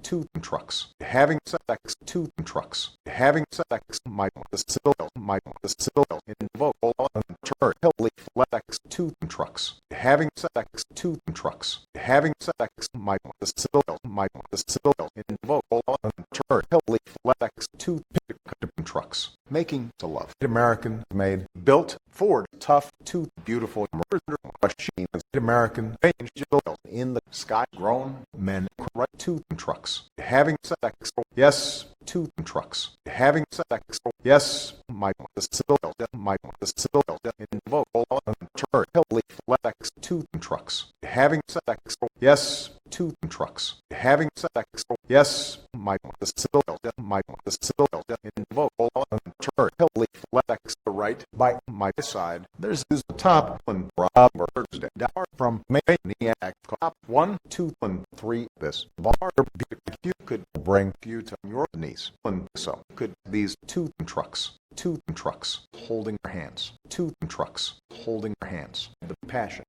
two trucks, having sex, two trucks, having sex, the civil, invoke, turn, sex, two trucks, having sex, two trucks, having sex, the civil, invoke, turn, sex, two trucks, making to love. American made, built, Ford, tough, two beautiful murder machines. American angel in the sky, grown men, two trucks, having sex, yes, two trucks, having sex, yes, the civil, invoke, turn, sex, two trucks, having sex, yes, two trucks, having sex, yes, the civil, invoke, turn, sex, the right by my side. There's the top one, Robert's down from Maniac, cop 1, 2, and 3. This bar you could bring you to your knees, and so could these two trucks, holding their hands, two trucks, holding their hands. The passion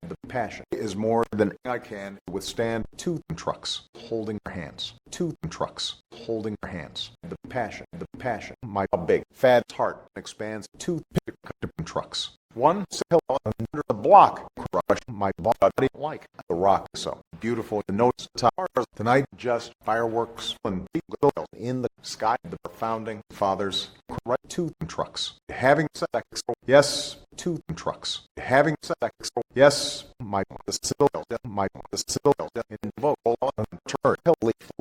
is more than I can withstand. Two trucks, holding their hands, two trucks, holding their hands. The passion, my big fat heart expands. Two trucks. One hill under the block, crush my body like the rock. So beautiful. The notes towers tonight, just fireworks and people in the sky. The founding fathers, two trucks, having sex, yes, two trucks, having sex, yes, the civil, invoke, turn,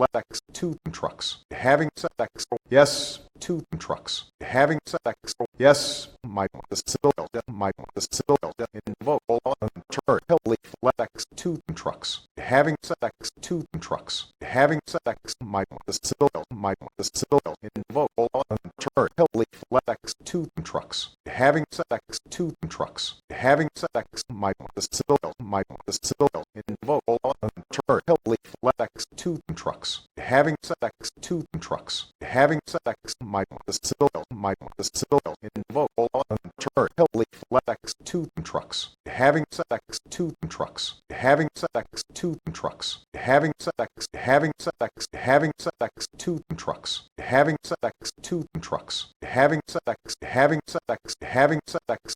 sex, two trucks, having sex, yes, two trucks, having sex, yes, the civil, invoke, turn, sex, two trucks, having sex, two trucks, having sex, the civil, invoke, turn, sex, two trucks, having sex, two trucks, having sex, the civil, invoke, turn, sex, two trucks, having sex, two trucks, having sex, the civil, invoke, turn, sex, two trucks, having sex, two trucks, having sex, two trucks, having sex, having sex, two trucks, having sex, two trucks, having sex, having sex, having sex,